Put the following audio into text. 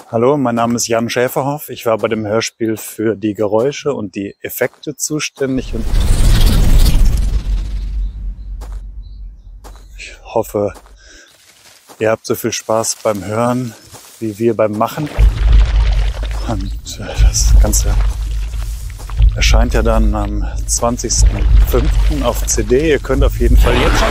Hallo, mein Name ist Jan Schäferhoff. Ich war bei dem Hörspiel für die Geräusche und die Effekte zuständig und ich hoffe, ihr habt so viel Spaß beim Hören wie wir beim Machen. Und das Ganze erscheint ja dann am 20.05. auf CD. Ihr könnt auf jeden Fall jetzt